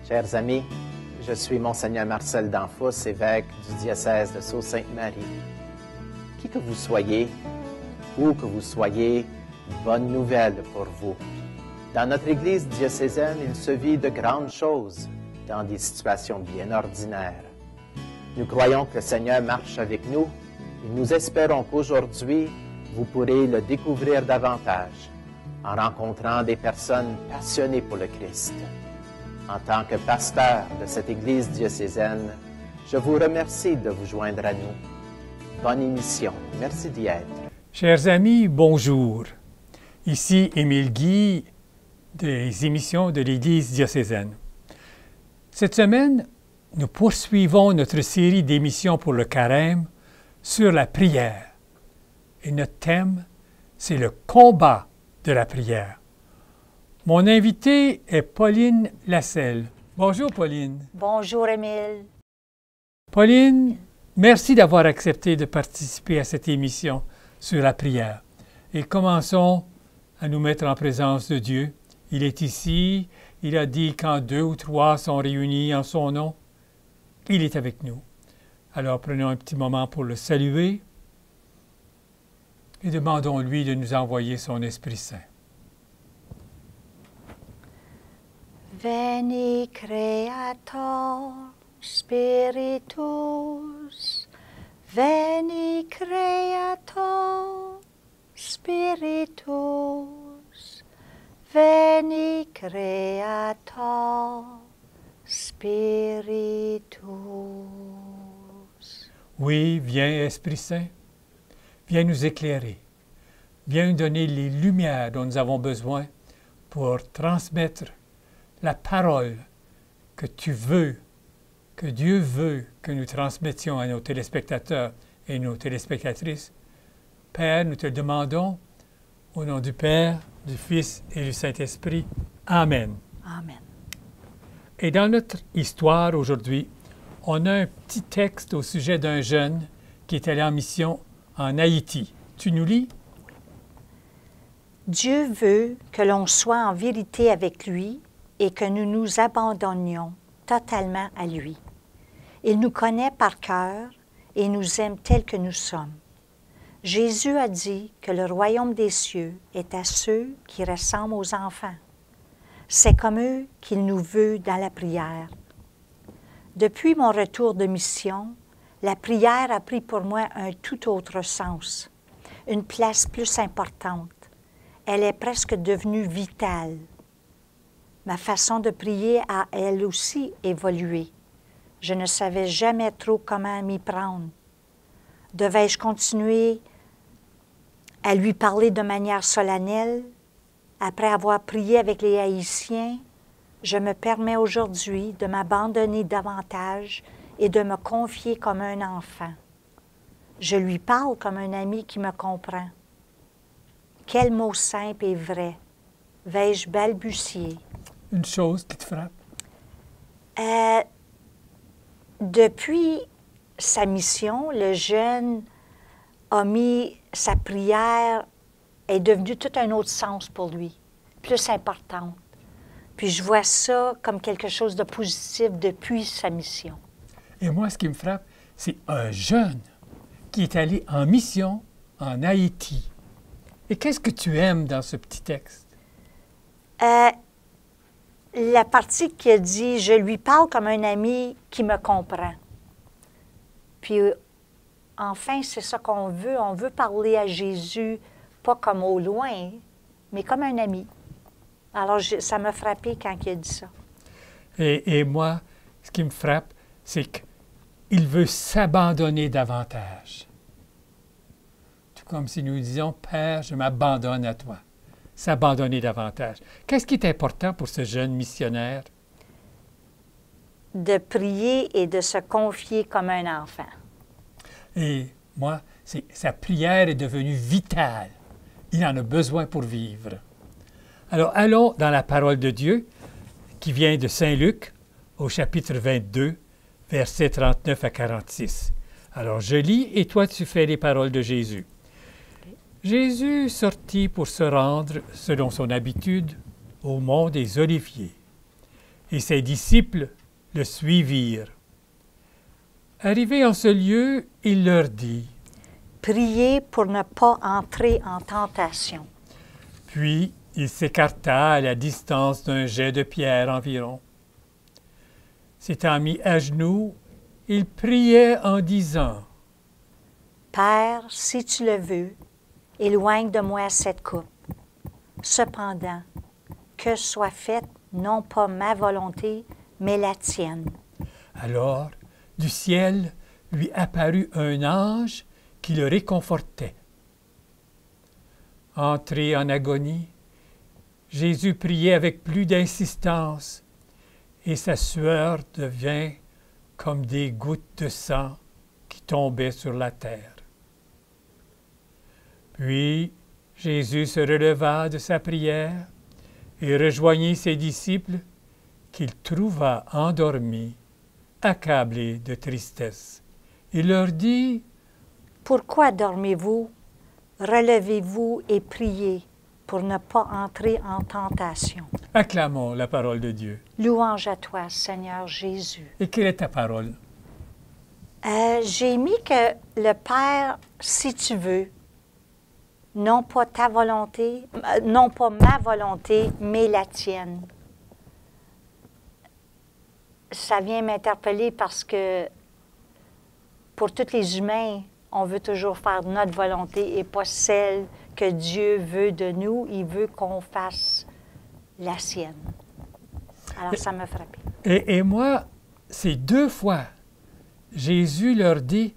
Chers amis, je suis Monseigneur Marcel Danfous, évêque du diocèse de Sault-Sainte-Marie. Qui que vous soyez, où que vous soyez, bonne nouvelle pour vous. Dans notre Église diocésaine, il se vit de grandes choses dans des situations bien ordinaires. Nous croyons que le Seigneur marche avec nous et nous espérons qu'aujourd'hui, vous pourrez le découvrir davantage en rencontrant des personnes passionnées pour le Christ. En tant que pasteur de cette Église diocésaine, je vous remercie de vous joindre à nous. Bonne émission. Merci d'y être. Chers amis, bonjour. Ici Émile Guy des émissions de l'Église diocésaine. Cette semaine, nous poursuivons notre série d'émissions pour le Carême sur la prière. Et notre thème, c'est le combat de la prière. Mon invitée est Pauline Lasselle. Bonjour Pauline. Bonjour Émile. Pauline, merci d'avoir accepté de participer à cette émission sur la prière. Et commençons à nous mettre en présence de Dieu. Il est ici, il a dit quand 2 ou 3 sont réunis en son nom, il est avec nous. Alors prenons un petit moment pour le saluer et demandons-lui de nous envoyer son Esprit Saint. Veni Creator Spiritus, Veni Creator Spiritus, Veni Creator Spiritus. Oui, viens Esprit Saint, viens nous éclairer, viens nous donner les lumières dont nous avons besoin pour transmettre la parole que tu veux, que Dieu veut que nous transmettions à nos téléspectateurs et nos téléspectatrices. Père, nous te demandons, au nom du Père, du Fils et du Saint-Esprit. Amen. Amen. Et dans notre histoire aujourd'hui, on a un petit texte au sujet d'un jeune qui est allé en mission en Haïti. Tu nous lis? Dieu veut que l'on soit en vérité avec lui et que nous nous abandonnions totalement à lui. Il nous connaît par cœur et nous aime tels que nous sommes. Jésus a dit que le royaume des cieux est à ceux qui ressemblent aux enfants. C'est comme eux qu'il nous veut dans la prière. Depuis mon retour de mission, la prière a pris pour moi un tout autre sens, une place plus importante. Elle est presque devenue vitale. Ma façon de prier a, elle aussi, évolué. Je ne savais jamais trop comment m'y prendre. Devais-je continuer à lui parler de manière solennelle? Après avoir prié avec les Haïtiens, je me permets aujourd'hui de m'abandonner davantage et de me confier comme un enfant. Je lui parle comme un ami qui me comprend. Quel mot simple et vrai vais-je balbutier? Une chose qui te frappe? Depuis sa mission, le jeune a mis sa prière, est devenue tout un autre sens pour lui, plus importante. Puis je vois ça comme quelque chose de positif depuis sa mission. Et moi, ce qui me frappe, c'est un jeune qui est allé en mission en Haïti. Et qu'est-ce que tu aimes dans ce petit texte? La partie qui a dit « Je lui parle comme un ami qui me comprend ». Puis, enfin, c'est ça qu'on veut. On veut parler à Jésus, pas comme au loin, mais comme un ami. Alors, ça m'a frappé quand il a dit ça. Et moi, ce qui me frappe, c'est qu'il veut s'abandonner davantage. Tout comme si nous disions « Père, je m'abandonne à toi ». S'abandonner davantage. Qu'est-ce qui est important pour ce jeune missionnaire? De prier et de se confier comme un enfant. Et moi, sa prière est devenue vitale. Il en a besoin pour vivre. Alors, allons dans la parole de Dieu qui vient de Saint Luc au chapitre 22, versets 39 à 46. Alors, je lis et toi, tu fais les paroles de Jésus. Jésus sortit pour se rendre, selon son habitude, au mont des Oliviers. et ses disciples le suivirent. Arrivé en ce lieu, il leur dit, « Priez pour ne pas entrer en tentation. » Puis il s'écarta à la distance d'un jet de pierre environ. S'étant mis à genoux, il priait en disant, « Père, si tu le veux, éloigne de moi cette coupe. Cependant, que soit faite non pas ma volonté, mais la tienne. » Alors, du ciel lui apparut un ange qui le réconfortait. Entré en agonie, Jésus priait avec plus d'insistance, et sa sueur devint comme des gouttes de sang qui tombaient sur la terre. Puis Jésus se releva de sa prière et rejoignit ses disciples qu'il trouva endormis, accablés de tristesse. Il leur dit, « Pourquoi dormez-vous? Relevez-vous et priez pour ne pas entrer en tentation. » Acclamons la parole de Dieu. Louange à toi, Seigneur Jésus. Et quelle est ta parole? J'ai mis que le Père, si tu veux, non pas ta volonté, non pas ma volonté, mais la tienne. Ça vient m'interpeller parce que pour tous les humains, on veut toujours faire notre volonté et pas celle que Dieu veut de nous. Il veut qu'on fasse la sienne. Alors, ça m'a frappé. Et moi, c'est 2 fois, Jésus leur dit,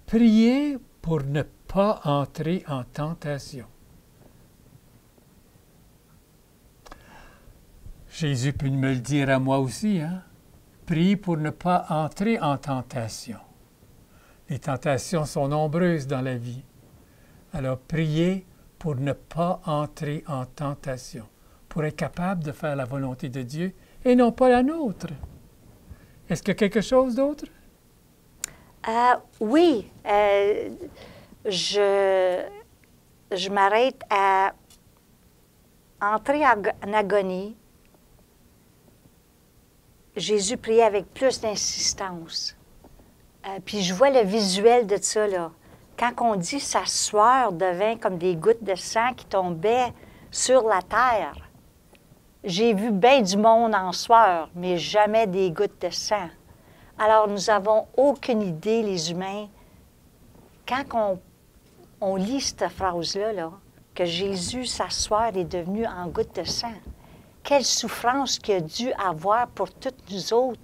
priez pour ne pas entrer en tentation. Jésus peut me le dire à moi aussi, hein? Prie pour ne pas entrer en tentation. Les tentations sont nombreuses dans la vie. Alors, priez pour ne pas entrer en tentation, pour être capable de faire la volonté de Dieu et non pas la nôtre. Est-ce qu'il y a quelque chose d'autre? Oui, je m'arrête à entrer en agonie. Jésus priait avec plus d'insistance. Puis je vois le visuel de ça, là. Quand on dit sa sueur devint comme des gouttes de sang qui tombaient sur la terre. J'ai vu bien du monde en sueur, mais jamais des gouttes de sang. Alors, nous n'avons aucune idée, les humains, quand on lit cette phrase-là, là, que Jésus, sa sueur, est devenue en gouttes de sang. Quelle souffrance qu'il a dû avoir pour toutes nous autres.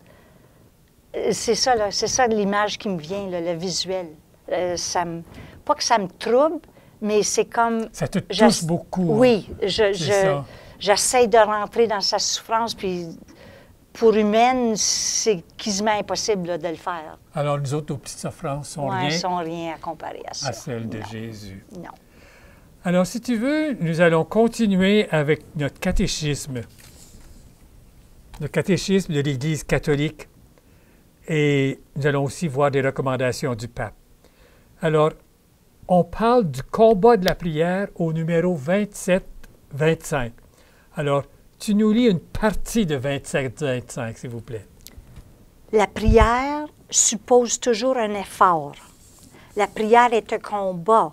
C'est ça l'image qui me vient, là, le visuel. Pas que ça me trouble, mais c'est comme... Ça te touche beaucoup. Oui, j'essaie de rentrer dans sa souffrance, puis pour humaine, c'est quasiment impossible là, de le faire. Alors, nous autres, nos petites souffrances sont rien à comparer à ça. À celles de Jésus. Non. Alors, si tu veux, nous allons continuer avec notre catéchisme. Le catéchisme de l'Église catholique. Et nous allons aussi voir des recommandations du pape. Alors, on parle du combat de la prière au numéro 27-25. Alors, tu nous lis une partie de 27-25, s'il vous plaît. La prière suppose toujours un effort. La prière est un combat.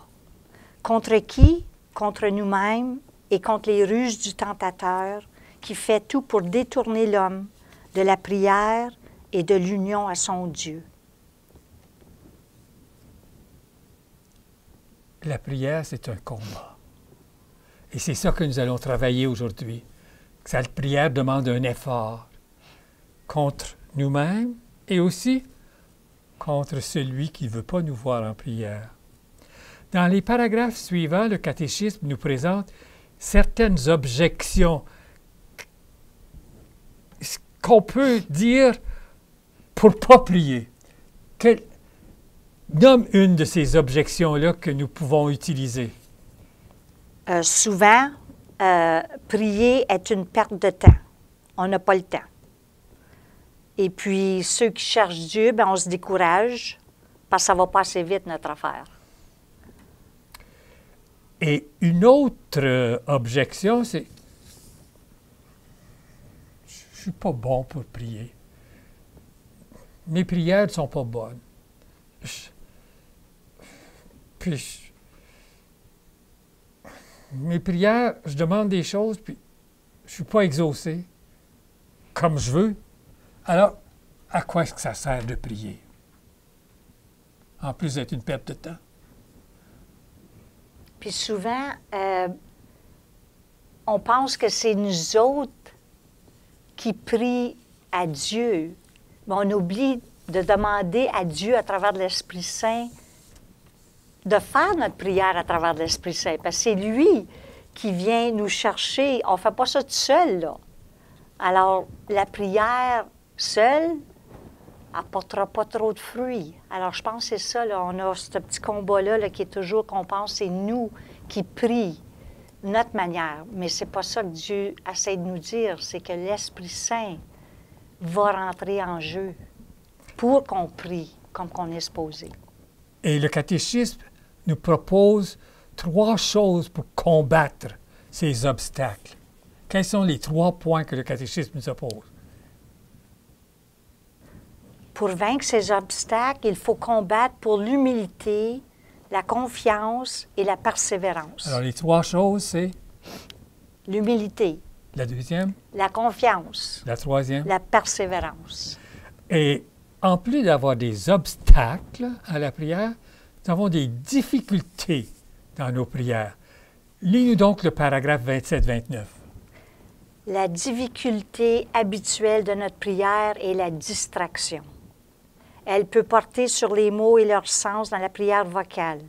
Contre qui? Contre nous-mêmes et contre les ruses du tentateur qui fait tout pour détourner l'homme de la prière et de l'union à son Dieu. La prière, c'est un combat. Et c'est ça que nous allons travailler aujourd'hui. Cette prière demande un effort contre nous-mêmes et aussi contre celui qui ne veut pas nous voir en prière. Dans les paragraphes suivants, le catéchisme nous présente certaines objections qu'on peut dire pour ne pas prier. Nomme une de ces objections-là que nous pouvons utiliser. Souvent, prier est une perte de temps. On n'a pas le temps. Et puis, ceux qui cherchent Dieu, on se décourage parce que ça va pas assez vite, notre affaire. Et une autre objection, c'est... Je suis pas bon pour prier. Mes prières ne sont pas bonnes. Mes prières, je demande des choses, puis je ne suis pas exaucé comme je veux. Alors, à quoi est-ce que ça sert de prier? En plus d'être une perte de temps. Puis souvent, on pense que c'est nous autres qui prient à Dieu. Mais on oublie de demander à Dieu à travers l'Esprit Saint de faire notre prière à travers l'Esprit Saint. Parce que c'est lui qui vient nous chercher. On ne fait pas ça tout seul, là. Alors, la prière seule n'apportera pas trop de fruits. Alors, je pense que c'est ça, là. On a ce petit combat-là là, qui est toujours qu'on pense, c'est nous qui prie notre manière. Mais c'est pas ça que Dieu essaie de nous dire. C'est que l'Esprit Saint va rentrer en jeu pour qu'on prie comme qu'on est supposé. Et le catéchisme nous propose 3 choses pour combattre ces obstacles. Quels sont les 3 points que le catéchisme nous oppose? Pour vaincre ces obstacles, il faut combattre pour l'humilité, la confiance et la persévérance. Alors, les 3 choses, c'est? L'humilité. La deuxième? La confiance. La troisième? La persévérance. Et en plus d'avoir des obstacles à la prière, nous avons des difficultés dans nos prières. Lis-nous donc le paragraphe 27-29. La difficulté habituelle de notre prière est la distraction. Elle peut porter sur les mots et leur sens dans la prière vocale.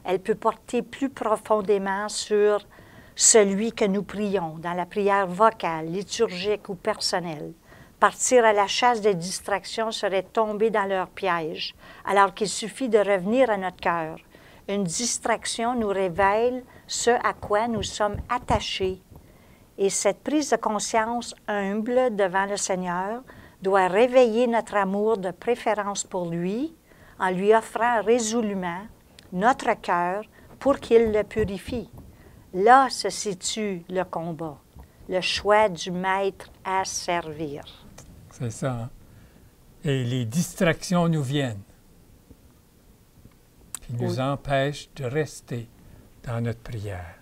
Elle peut porter plus profondément sur celui que nous prions dans la prière vocale, liturgique ou personnelle. Partir à la chasse des distractions serait tomber dans leur piège, alors qu'il suffit de revenir à notre cœur. Une distraction nous révèle ce à quoi nous sommes attachés. Et cette prise de conscience humble devant le Seigneur doit réveiller notre amour de préférence pour lui en lui offrant résolument notre cœur pour qu'il le purifie. Là se situe le combat, le choix du maître à servir. C'est ça. Hein? Et les distractions nous viennent, qui nous empêchent de rester dans notre prière.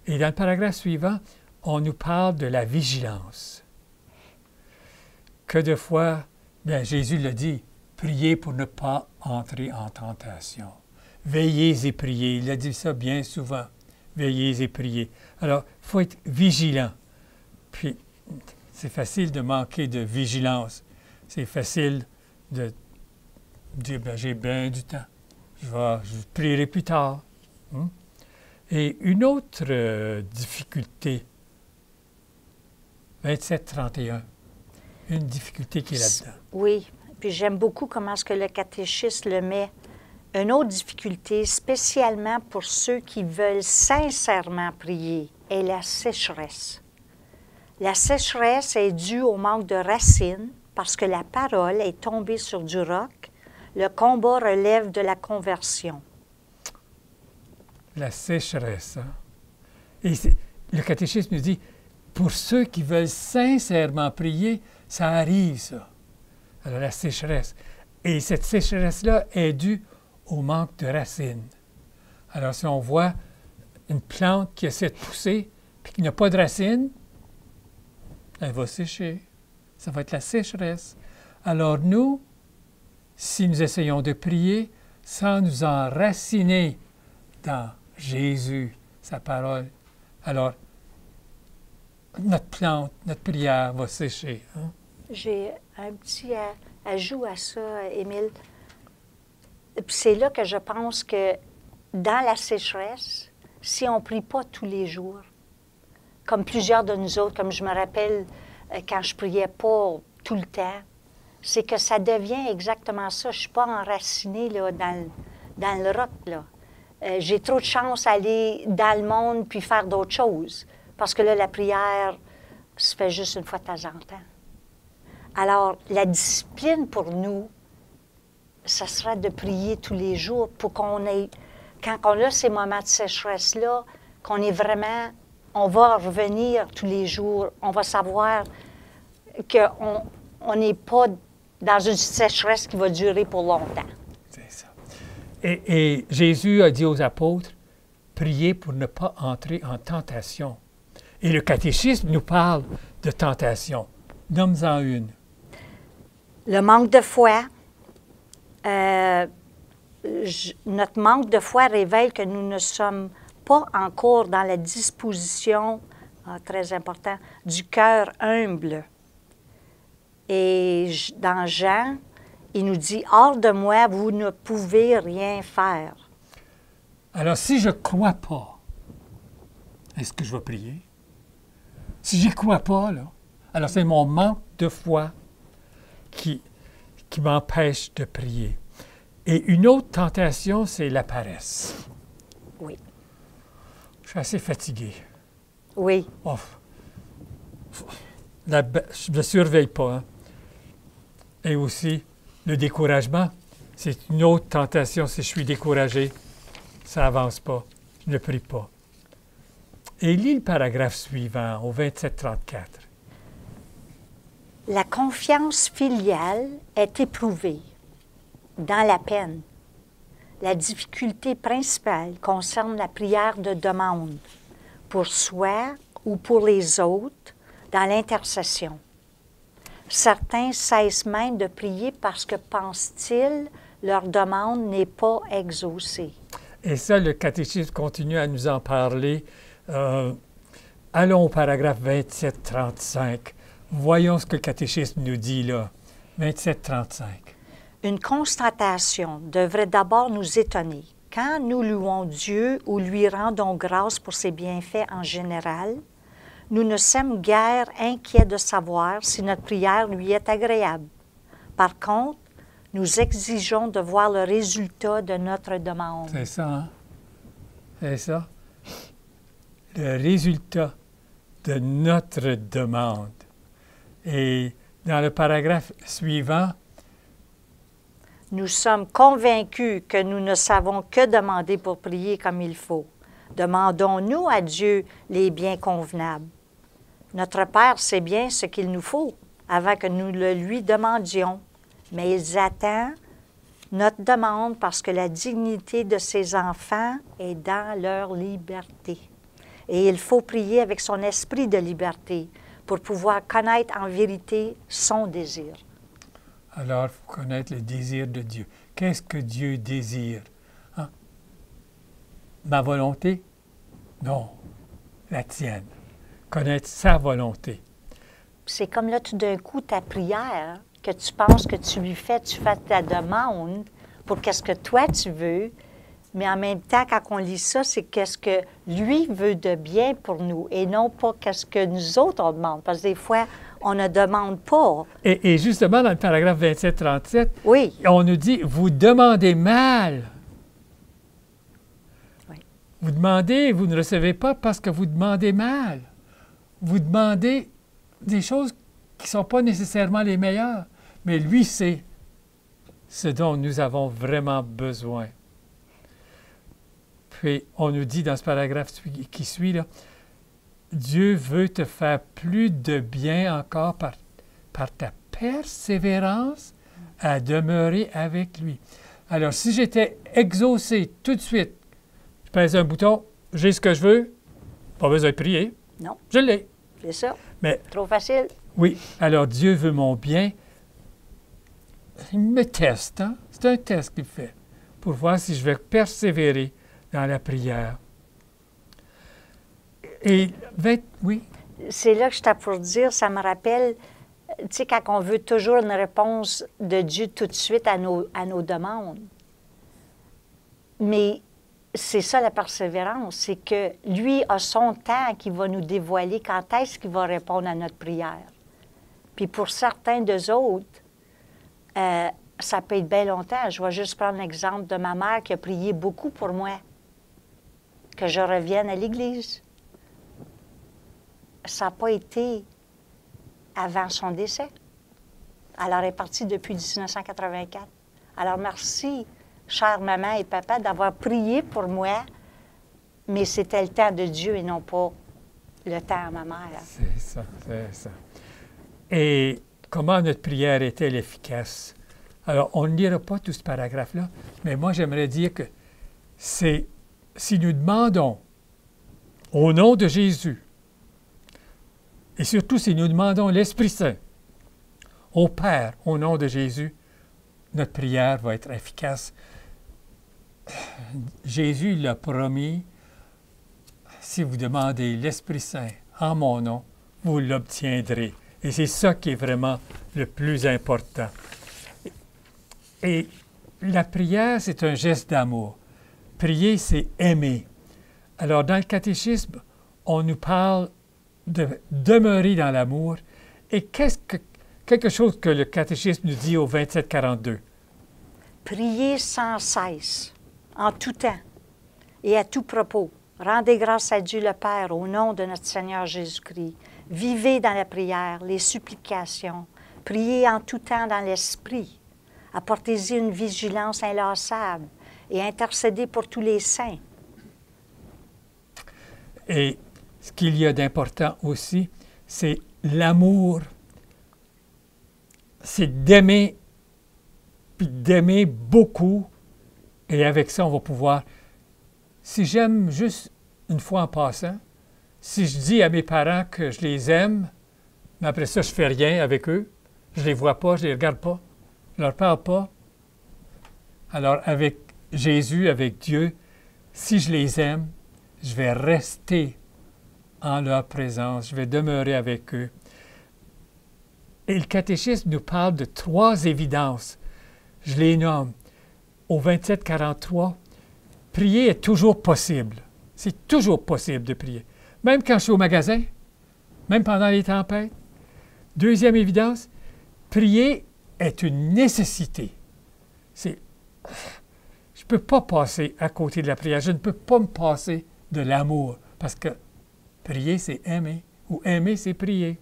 Et dans le paragraphe suivant, on nous parle de la vigilance. Que de fois, bien, Jésus le dit, priez pour ne pas entrer en tentation. Veillez et priez. Il a dit ça bien souvent. Veillez et priez. Alors, il faut être vigilant. Puis, c'est facile de manquer de vigilance. C'est facile de dire, ben, j'ai bien du temps. Je prierai plus tard. Et une autre difficulté, 27-31, une difficulté qui est là-dedans. Oui, puis j'aime beaucoup comment est-ce que le catéchisme le met. Une autre difficulté, spécialement pour ceux qui veulent sincèrement prier, est la sécheresse. La sécheresse est due au manque de racines parce que la parole est tombée sur du roc. Le combat relève de la conversion. La sécheresse. Hein? Et le catéchisme nous dit, pour ceux qui veulent sincèrement prier, ça arrive, ça. Alors, la sécheresse. Et cette sécheresse-là est due au manque de racines. Alors, si on voit une plante qui essaie de pousser puis qui n'a pas de racines, elle va sécher. Ça va être la sécheresse. Alors, nous, si nous essayons de prier sans nous enraciner dans Jésus, sa parole, alors notre plante, notre prière va sécher. Hein? J'ai un petit ajout à ça, Émile. Puis c'est là que je pense que dans la sécheresse, si on ne prie pas tous les jours, comme plusieurs de nous autres, comme je me rappelle quand je ne priais pas tout le temps, c'est que ça devient exactement ça. Je ne suis pas enracinée là, dans le roc. Là. J'ai trop de chance d'aller dans le monde puis faire d'autres choses. Parce que là, la prière se fait juste une fois de temps en temps. Alors, la discipline pour nous, ça sera de prier tous les jours pour qu'on ait, quand on a ces moments de sécheresse-là, qu'on est vraiment, on va revenir tous les jours, on va savoir qu'on n'est pas dans une sécheresse qui va durer pour longtemps. C'est ça. Et Jésus a dit aux apôtres, priez pour ne pas entrer en tentation. Et le catéchisme nous parle de tentation. Nomme-en une. Le manque de foi. Notre manque de foi révèle que nous ne sommes pas encore dans la disposition, très important, du cœur humble. Et dans Jean, il nous dit, « Hors de moi, vous ne pouvez rien faire. » Alors, si je ne crois pas, est-ce que je vais prier? Si je n'y crois pas, là, alors c'est mon manque de foi qui m'empêche de prier. Et une autre tentation, c'est la paresse. Oui. Je suis assez fatigué. Oui. Oh, je ne me surveille pas. Hein. Et aussi, le découragement, c'est une autre tentation. Si je suis découragé, ça n'avance pas. Je ne prie pas. Et lis le paragraphe suivant, au 27-34. La confiance filiale est éprouvée dans la peine. La difficulté principale concerne la prière de demande pour soi ou pour les autres dans l'intercession. Certains cessent même de prier parce que, pensent-ils, leur demande n'est pas exaucée. Et ça, le catéchisme continue à nous en parler. Allons au paragraphe 27-35. Voyons ce que le catéchisme nous dit là. 27-35. Une constatation devrait d'abord nous étonner. Quand nous louons Dieu ou lui rendons grâce pour ses bienfaits en général, nous ne sommes guère inquiets de savoir si notre prière lui est agréable. Par contre, nous exigeons de voir le résultat de notre demande. C'est ça, hein? C'est ça. Le résultat de notre demande. Et dans le paragraphe suivant, nous sommes convaincus que nous ne savons que demander pour prier comme il faut. Demandons-nous à Dieu les biens convenables. Notre Père sait bien ce qu'il nous faut avant que nous le lui demandions, mais il attend notre demande parce que la dignité de ses enfants est dans leur liberté. Et il faut prier avec son esprit de liberté pour pouvoir connaître en vérité son désir. Alors, il faut connaître le désir de Dieu. Qu'est-ce que Dieu désire? Hein? Ma volonté? Non, la tienne. Connaître sa volonté. C'est comme là, tout d'un coup, ta prière, que tu penses que tu lui fais, tu fais ta demande pour qu'est-ce que toi tu veux, mais en même temps, quand on lit ça, c'est qu'est-ce que lui veut de bien pour nous et non pas qu'est-ce que nous autres on demande. Parce que des fois, on ne demande pas. Et justement, dans le paragraphe 27-37, oui. On nous dit, vous demandez mal. Oui. Vous demandez, vous ne recevez pas parce que vous demandez mal. Vous demandez des choses qui ne sont pas nécessairement les meilleures, mais lui sait ce dont nous avons vraiment besoin. Puis, on nous dit dans ce paragraphe qui suit, là, Dieu veut te faire plus de bien encore par ta persévérance à demeurer avec lui. Alors, si j'étais exaucé tout de suite, je pèse un bouton, j'ai ce que je veux, pas besoin de prier. Non. Je l'ai. C'est ça. Mais, trop facile. Oui. Alors, Dieu veut mon bien. Il me teste, hein? C'est un test qu'il fait pour voir si je vais persévérer dans la prière. Et, oui? C'est là que je t'ai pour dire, ça me rappelle, tu sais, quand on veut toujours une réponse de Dieu tout de suite à nos demandes. Mais c'est ça la persévérance, c'est que lui a son temps qui va nous dévoiler quand est-ce qu'il va répondre à notre prière. Puis pour certains d'eux autres, ça peut être bien longtemps. Je vais juste prendre l'exemple de ma mère qui a prié beaucoup pour moi, que je revienne à l'Église. Ça n'a pas été avant son décès. Alors, elle est partie depuis 1984. Alors, merci, chère maman et papa, d'avoir prié pour moi, mais c'était le temps de Dieu et non pas le temps à ma mère. C'est ça, c'est ça. Et comment notre prière est-elle efficace? Alors, on ne lira pas tout ce paragraphe-là, mais moi, j'aimerais dire que c'est si nous demandons au nom de Jésus, et surtout si nous demandons l'Esprit Saint au Père au nom de Jésus, notre prière va être efficace. Jésus l'a promis, si vous demandez l'Esprit Saint en mon nom, vous l'obtiendrez. Et c'est ça qui est vraiment le plus important. Et la prière, c'est un geste d'amour. Prier, c'est aimer. Alors, dans le catéchisme, on nous parle de demeurer dans l'amour. Et quelque chose que le catéchisme nous dit au 27-42. Priez sans cesse, en tout temps et à tout propos. Rendez grâce à Dieu le Père au nom de notre Seigneur Jésus-Christ. Vivez dans la prière, les supplications. Priez en tout temps dans l'Esprit. Apportez-y une vigilance inlassable et intercédez pour tous les saints. Et ce qu'il y a d'important aussi, c'est l'amour. C'est d'aimer, puis d'aimer beaucoup. Et avec ça, on va pouvoir... Si j'aime juste une fois en passant, si je dis à mes parents que je les aime, mais après ça, je ne fais rien avec eux, je ne les vois pas, je ne les regarde pas, je ne leur parle pas. Alors, avec Jésus, avec Dieu, si je les aime, je vais rester en leur présence, je vais demeurer avec eux. Et le catéchisme nous parle de 3 évidences. Je les nomme. Au 27-43, prier est toujours possible. C'est toujours possible de prier. Même quand je suis au magasin, même pendant les tempêtes. 2e évidence, prier est une nécessité. Je ne peux pas passer à côté de la prière. Je ne peux pas me passer de l'amour. Parce que prier, c'est aimer. Ou aimer, c'est prier.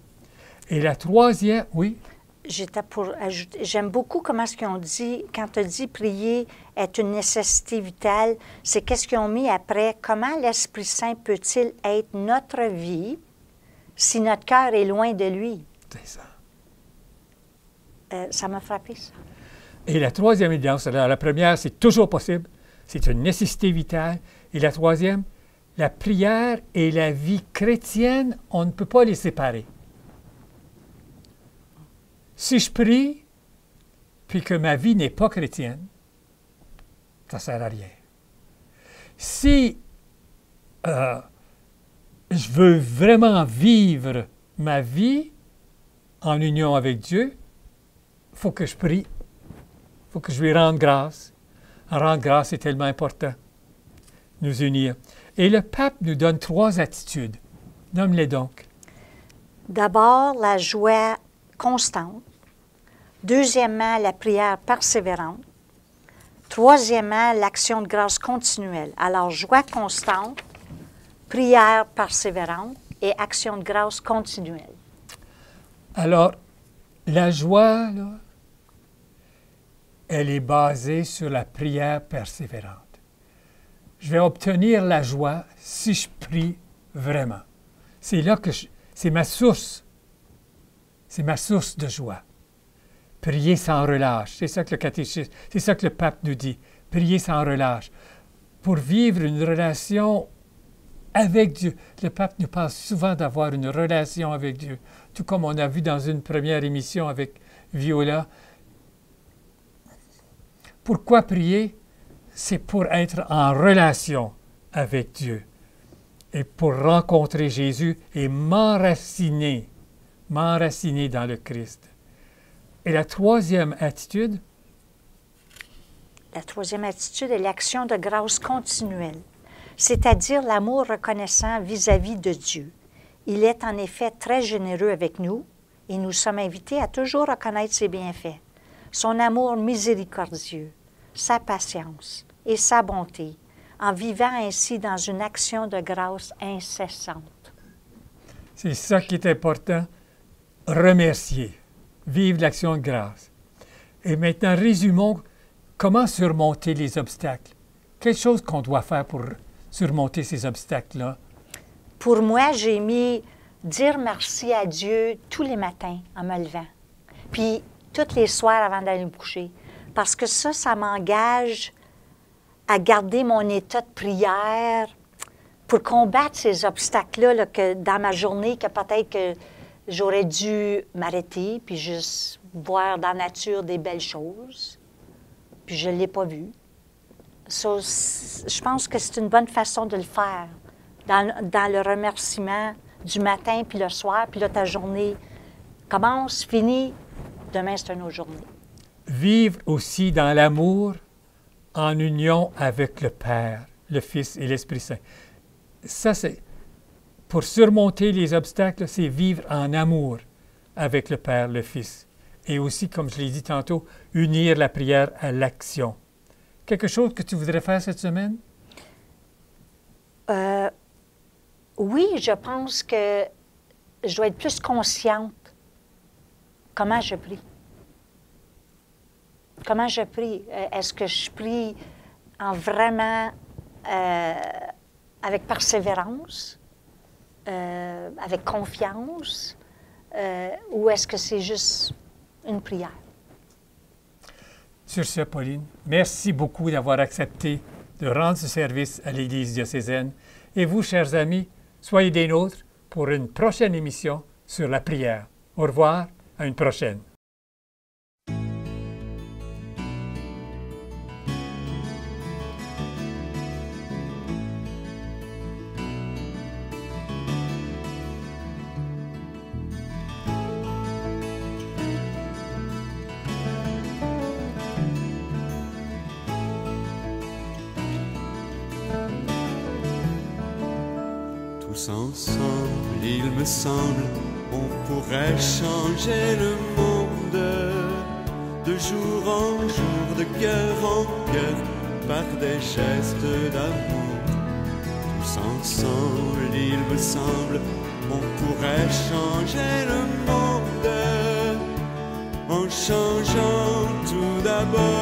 Et la 3e, oui? J'étais pour ajouter, j'aime beaucoup comment est-ce qu'ils ont dit, quand tu as dit prier est une nécessité vitale, c'est qu'est-ce qu'ils ont mis après, comment l'Esprit Saint peut-il être notre vie si notre cœur est loin de lui? C'est ça. Ça m'a frappé, ça. Et la 3e évidence, alors la première, c'est toujours possible, c'est une nécessité vitale. Et la 3e, la prière et la vie chrétienne, on ne peut pas les séparer. Si je prie, puis que ma vie n'est pas chrétienne, ça ne sert à rien. Si je veux vraiment vivre ma vie en union avec Dieu, il faut que je prie. Il faut que je lui rende grâce. Rendre grâce est tellement important. Nous unir. Et le pape nous donne 3 attitudes. Nomme-les donc. D'abord, la joie constante. Deuxièmement, la prière persévérante. Troisièmement, l'action de grâce continuelle. Alors, joie constante, prière persévérante et action de grâce continuelle. Alors, la joie, là, elle est basée sur la prière persévérante. Je vais obtenir la joie si je prie vraiment. C'est là que c'est ma source. C'est ma source de joie. Prier sans relâche. C'est ça que le catéchisme, c'est ça que le pape nous dit. Prier sans relâche. Pour vivre une relation avec Dieu. Le pape nous parle souvent d'avoir une relation avec Dieu. Tout comme on a vu dans une première émission avec Viola. Pourquoi prier? C'est pour être en relation avec Dieu. Et pour rencontrer Jésus et m'enraciner dans le Christ. Et la 3e attitude? La 3e attitude est l'action de grâce continuelle, c'est-à-dire l'amour reconnaissant vis-à-vis de Dieu. Il est en effet très généreux avec nous et nous sommes invités à toujours reconnaître ses bienfaits, son amour miséricordieux, sa patience et sa bonté, en vivant ainsi dans une action de grâce incessante. C'est ça qui est important, remercier. Vivre l'action de grâce. Et maintenant, résumons comment surmonter les obstacles. Quelle chose qu'on doit faire pour surmonter ces obstacles-là? Pour moi, j'ai mis dire merci à Dieu tous les matins en me levant. Puis tous les soirs avant d'aller me coucher. Parce que ça m'engage à garder mon état de prière pour combattre ces obstacles-là là, que dans ma journée, que peut-être que j'aurais dû m'arrêter puis juste voir dans la nature des belles choses. Puis je ne l'ai pas vu. So, je pense que c'est une bonne façon de le faire, dans le remerciement du matin puis le soir, puis là, ta journée commence, finit, demain, c'est une autre journée. Vivre aussi dans l'amour en union avec le Père, le Fils et l'Esprit Saint. Ça, c'est pour surmonter les obstacles, c'est vivre en amour avec le Père, le Fils. Et aussi, comme je l'ai dit tantôt, unir la prière à l'action. Quelque chose que tu voudrais faire cette semaine? Oui, je pense que je dois être plus consciente comment je prie. Comment je prie? Est-ce que je prie en vraiment avec persévérance, avec confiance, ou est-ce que c'est juste une prière? Sur ce, Pauline, merci beaucoup d'avoir accepté de rendre ce service à l'Église diocésaine. Et vous, chers amis, soyez des nôtres pour une prochaine émission sur la prière. Au revoir, à une prochaine. Tous ensemble, il me semble, on pourrait changer le monde de jour en jour, de cœur en cœur, par des gestes d'amour. Tous ensemble, il me semble, on pourrait changer le monde en changeant tout d'abord